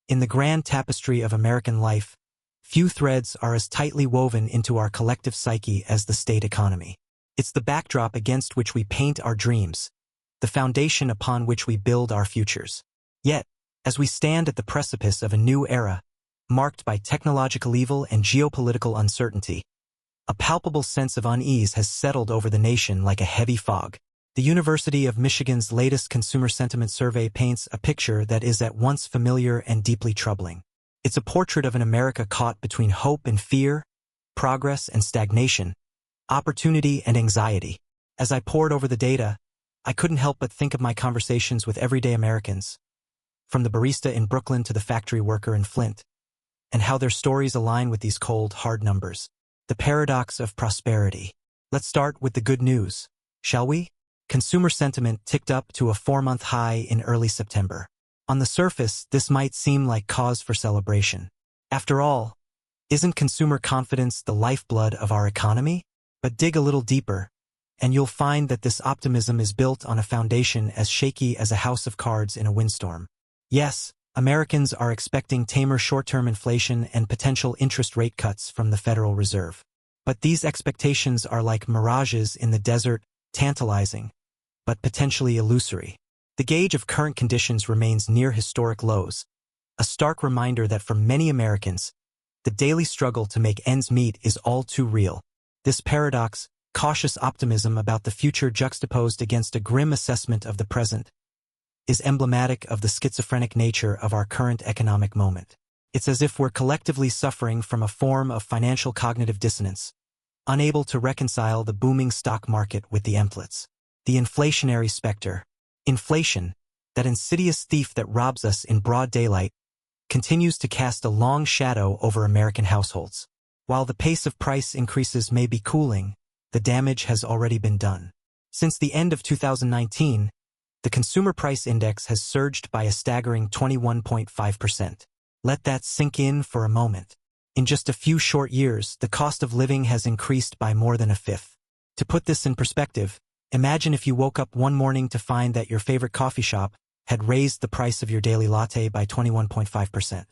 In the grand tapestry of American life, few threads are as tightly woven into our collective psyche as the state economy. It's the backdrop against which we paint our dreams, the foundation upon which we build our futures. Yet, as we stand at the precipice of a new era, marked by technological evil and geopolitical uncertainty, a palpable sense of unease has settled over the nation like a heavy fog. The University of Michigan's latest consumer sentiment survey paints a picture that is at once familiar and deeply troubling. It's a portrait of an America caught between hope and fear, progress and stagnation, opportunity and anxiety. As I pored over the data, I couldn't help but think of my conversations with everyday Americans, from the barista in Brooklyn to the factory worker in Flint, and how their stories align with these cold, hard numbers. The paradox of prosperity. Let's start with the good news, shall we? Consumer sentiment ticked up to a 4-month high in early September. On the surface, this might seem like cause for celebration. After all, isn't consumer confidence the lifeblood of our economy? But dig a little deeper, and you'll find that this optimism is built on a foundation as shaky as a house of cards in a windstorm. Yes, Americans are expecting tamer short-term inflation and potential interest rate cuts from the Federal Reserve. But these expectations are like mirages in the desert, tantalizing, but potentially illusory. The gauge of current conditions remains near historic lows, a stark reminder that for many Americans, the daily struggle to make ends meet is all too real. This paradox, cautious optimism about the future juxtaposed against a grim assessment of the present, is emblematic of the schizophrenic nature of our current economic moment. It's as if we're collectively suffering from a form of financial cognitive dissonance, unable to reconcile the booming stock market with the emplets. The inflationary specter, inflation, that insidious thief that robs us in broad daylight, continues to cast a long shadow over American households. While the pace of price increases may be cooling, the damage has already been done. Since the end of 2019, the Consumer Price Index has surged by a staggering 21.5%. Let that sink in for a moment. In just a few short years, the cost of living has increased by more than a fifth. To put this in perspective, imagine if you woke up one morning to find that your favorite coffee shop had raised the price of your daily latte by 21.5%.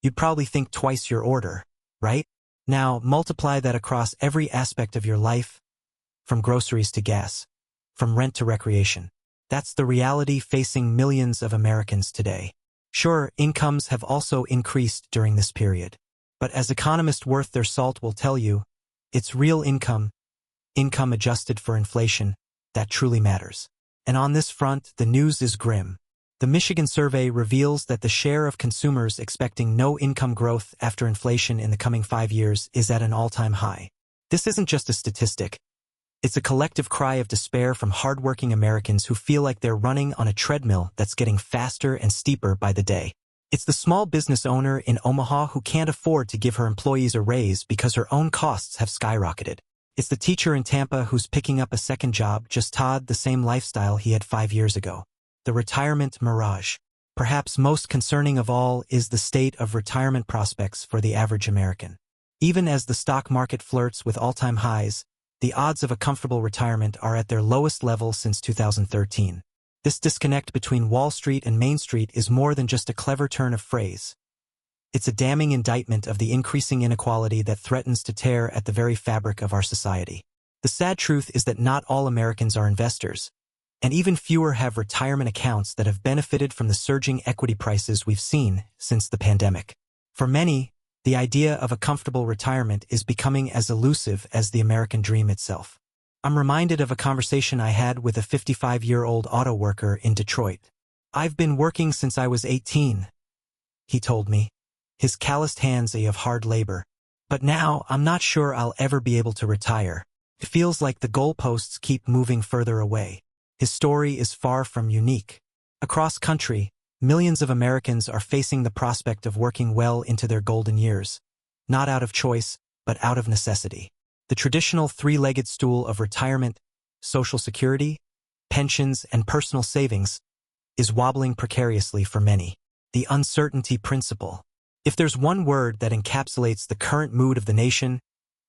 You'd probably think twice your order, right? Now, multiply that across every aspect of your life, from groceries to gas, from rent to recreation. That's the reality facing millions of Americans today. Sure, incomes have also increased during this period. But as economists worth their salt will tell you, it's real income adjusted for inflation, that truly matters. And on this front, the news is grim. The Michigan survey reveals that the share of consumers expecting no income growth after inflation in the coming 5 years is at an all-time high. This isn't just a statistic. It's a collective cry of despair from hardworking Americans who feel like they're running on a treadmill that's getting faster and steeper by the day. It's the small business owner in Omaha who can't afford to give her employees a raise because her own costs have skyrocketed. It's the teacher in Tampa who's picking up a second job just to the same lifestyle he had 5 years ago. The retirement mirage. Perhaps most concerning of all is the state of retirement prospects for the average American. Even as the stock market flirts with all-time highs, the odds of a comfortable retirement are at their lowest level since 2013. This disconnect between Wall Street and Main Street is more than just a clever turn of phrase. It's a damning indictment of the increasing inequality that threatens to tear at the very fabric of our society. The sad truth is that not all Americans are investors, and even fewer have retirement accounts that have benefited from the surging equity prices we've seen since the pandemic. For many, the idea of a comfortable retirement is becoming as elusive as the American dream itself. I'm reminded of a conversation I had with a 55-year-old auto worker in Detroit. "I've been working since I was 18, he told me, his calloused hands of hard labor. But now I'm not sure I'll ever be able to retire. It feels like the goalposts keep moving further away." His story is far from unique. Across country, millions of Americans are facing the prospect of working well into their golden years, not out of choice, but out of necessity. The traditional three-legged stool of retirement, Social Security, pensions, and personal savings is wobbling precariously for many. The uncertainty principle. If there's one word that encapsulates the current mood of the nation,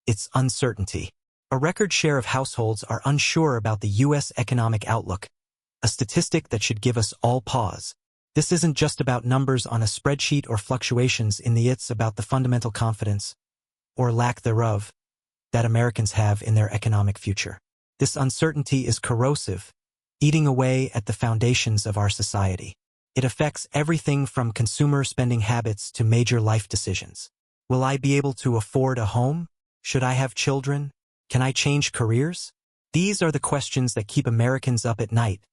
it's uncertainty. A record share of households are unsure about the U.S. economic outlook, a statistic that should give us all pause. This isn't just about numbers on a spreadsheet or fluctuations in the it's about the fundamental confidence, or lack thereof, that Americans have in their economic future. This uncertainty is corrosive, eating away at the foundations of our society. It affects everything from consumer spending habits to major life decisions. Will I be able to afford a home? Should I have children? Can I change careers? These are the questions that keep Americans up at night,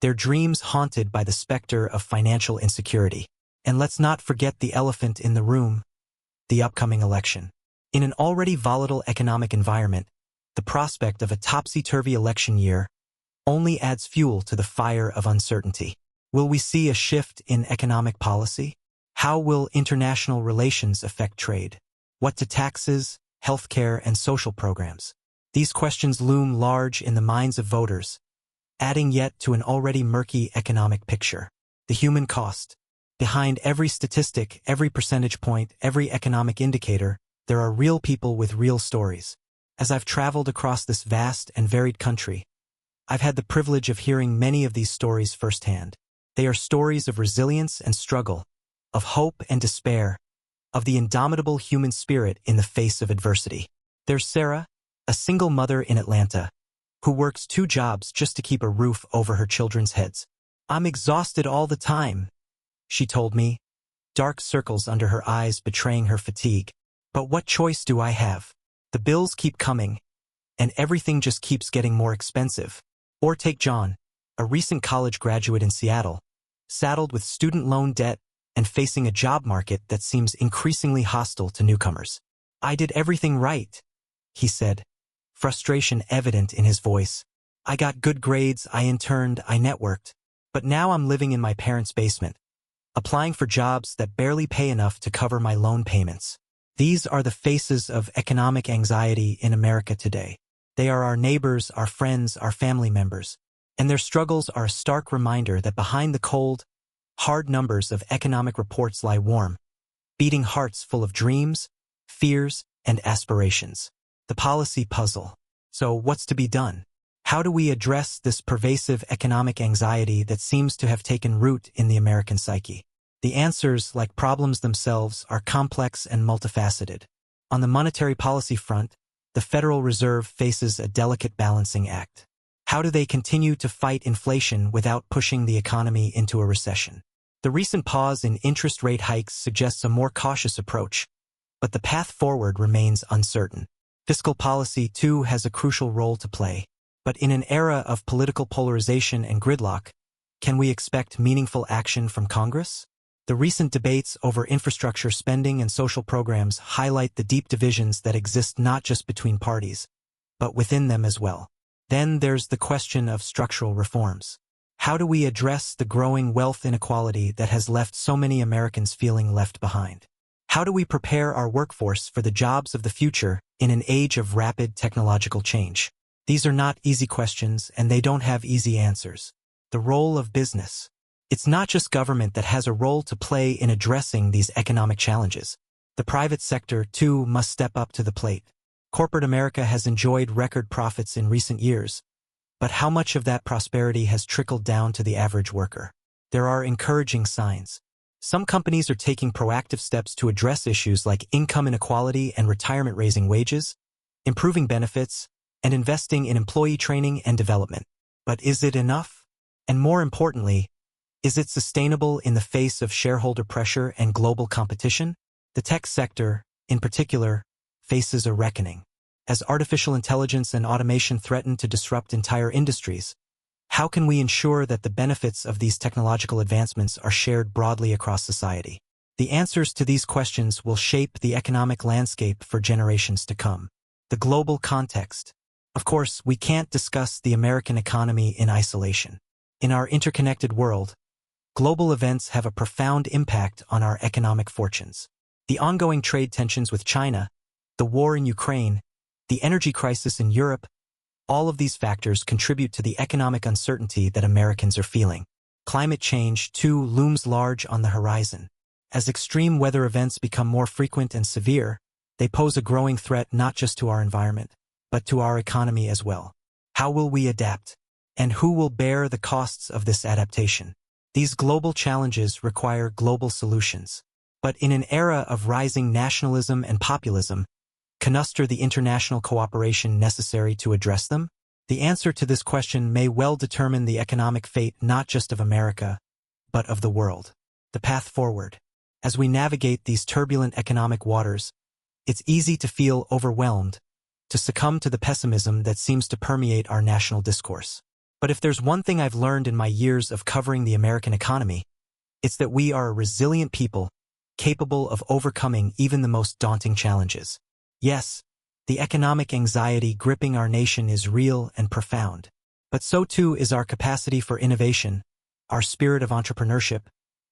their dreams haunted by the specter of financial insecurity. And let's not forget the elephant in the room, the upcoming election. In an already volatile economic environment, the prospect of a topsy-turvy election year only adds fuel to the fire of uncertainty. Will we see a shift in economic policy? How will international relations affect trade? What to taxes, healthcare, and social programs? These questions loom large in the minds of voters, adding yet to an already murky economic picture. The human cost. Behind every statistic, every percentage point, every economic indicator, there are real people with real stories. As I've traveled across this vast and varied country, I've had the privilege of hearing many of these stories firsthand. They are stories of resilience and struggle, of hope and despair, of the indomitable human spirit in the face of adversity. There's Sarah, a single mother in Atlanta, who works 2 jobs just to keep a roof over her children's heads. "I'm exhausted all the time," she told me, dark circles under her eyes betraying her fatigue. "But what choice do I have? The bills keep coming, and everything just keeps getting more expensive." Or take John, a recent college graduate in Seattle, saddled with student loan debt and facing a job market that seems increasingly hostile to newcomers. "I did everything right," he said, frustration evident in his voice. "I got good grades, I interned, I networked. But now I'm living in my parents' basement, applying for jobs that barely pay enough to cover my loan payments." These are the faces of economic anxiety in America today. They are our neighbors, our friends, our family members, and their struggles are a stark reminder that behind the cold, hard numbers of economic reports lie warm, beating hearts full of dreams, fears, and aspirations. The policy puzzle. So what's to be done? How do we address this pervasive economic anxiety that seems to have taken root in the American psyche? The answers, like problems themselves, are complex and multifaceted. On the monetary policy front, the Federal Reserve faces a delicate balancing act. How do they continue to fight inflation without pushing the economy into a recession? The recent pause in interest rate hikes suggests a more cautious approach, but the path forward remains uncertain. Fiscal policy, too, has a crucial role to play. But in an era of political polarization and gridlock, can we expect meaningful action from Congress? The recent debates over infrastructure spending and social programs highlight the deep divisions that exist not just between parties, but within them as well. Then there's the question of structural reforms. How do we address the growing wealth inequality that has left so many Americans feeling left behind? How do we prepare our workforce for the jobs of the future in an age of rapid technological change? These are not easy questions, and they don't have easy answers. The role of business. It's not just government that has a role to play in addressing these economic challenges. The private sector, too, must step up to the plate. Corporate America has enjoyed record profits in recent years, but how much of that prosperity has trickled down to the average worker? There are encouraging signs. Some companies are taking proactive steps to address issues like income inequality and retirement, raising wages, improving benefits, and investing in employee training and development. But is it enough? And more importantly, is it sustainable in the face of shareholder pressure and global competition? The tech sector, in particular, faces a reckoning. As artificial intelligence and automation threaten to disrupt entire industries, how can we ensure that the benefits of these technological advancements are shared broadly across society? The answers to these questions will shape the economic landscape for generations to come. The global context. Of course, we can't discuss the American economy in isolation. In our interconnected world, global events have a profound impact on our economic fortunes. The ongoing trade tensions with China, the war in Ukraine, the energy crisis in Europe, all of these factors contribute to the economic uncertainty that Americans are feeling. Climate change, too, looms large on the horizon. As extreme weather events become more frequent and severe, they pose a growing threat not just to our environment, but to our economy as well. How will we adapt? And who will bear the costs of this adaptation? These global challenges require global solutions. But in an era of rising nationalism and populism, can muster the international cooperation necessary to address them? The answer to this question may well determine the economic fate not just of America, but of the world. The path forward. As we navigate these turbulent economic waters, it's easy to feel overwhelmed, to succumb to the pessimism that seems to permeate our national discourse. But if there's one thing I've learned in my years of covering the American economy, it's that we are a resilient people, capable of overcoming even the most daunting challenges. Yes, the economic anxiety gripping our nation is real and profound, but so too is our capacity for innovation, our spirit of entrepreneurship,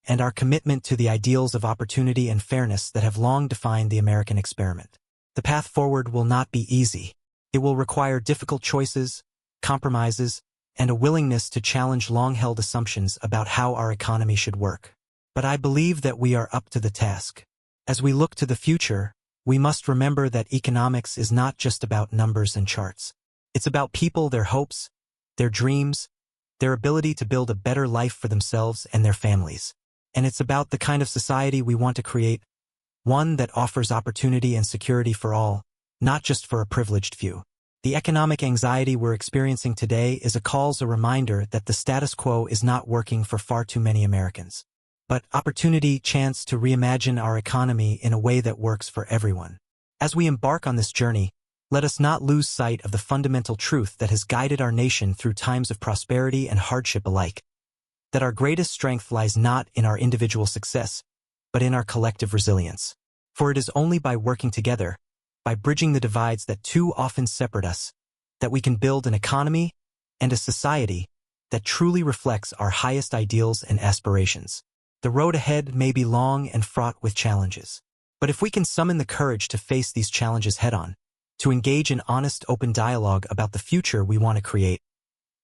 and our commitment to the ideals of opportunity and fairness that have long defined the American experiment. The path forward will not be easy. It will require difficult choices, compromises, and a willingness to challenge long-held assumptions about how our economy should work. But I believe that we are up to the task. As we look to the future, we must remember that economics is not just about numbers and charts. It's about people, their hopes, their dreams, their ability to build a better life for themselves and their families. And it's about the kind of society we want to create, one that offers opportunity and security for all, not just for a privileged few. The economic anxiety we're experiencing today is a reminder that the status quo is not working for far too many Americans. But opportunity, chance to reimagine our economy in a way that works for everyone. As we embark on this journey, let us not lose sight of the fundamental truth that has guided our nation through times of prosperity and hardship alike. That our greatest strength lies not in our individual success, but in our collective resilience. For it is only by working together, by bridging the divides that too often separate us, that we can build an economy and a society that truly reflects our highest ideals and aspirations. The road ahead may be long and fraught with challenges. But if we can summon the courage to face these challenges head-on, to engage in honest, open dialogue about the future we want to create,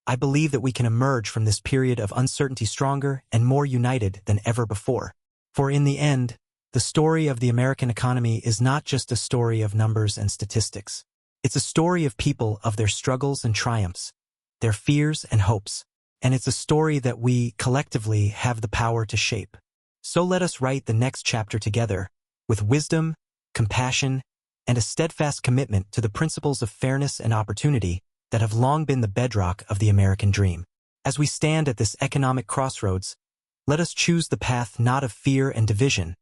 I believe that we can emerge from this period of uncertainty stronger and more united than ever before. For in the end, the story of the American economy is not just a story of numbers and statistics. It's a story of people, of their struggles and triumphs, their fears and hopes. And it's a story that we, collectively, have the power to shape. So let us write the next chapter together, with wisdom, compassion, and a steadfast commitment to the principles of fairness and opportunity that have long been the bedrock of the American dream. As we stand at this economic crossroads, let us choose the path not of fear and division,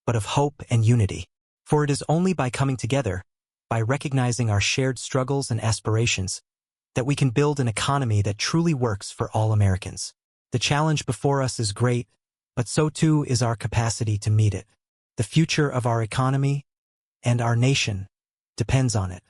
but of hope and unity. For it is only by coming together, by recognizing our shared struggles and aspirations, that we can build an economy that truly works for all Americans. The challenge before us is great, but so too is our capacity to meet it. The future of our economy and our nation depends on it.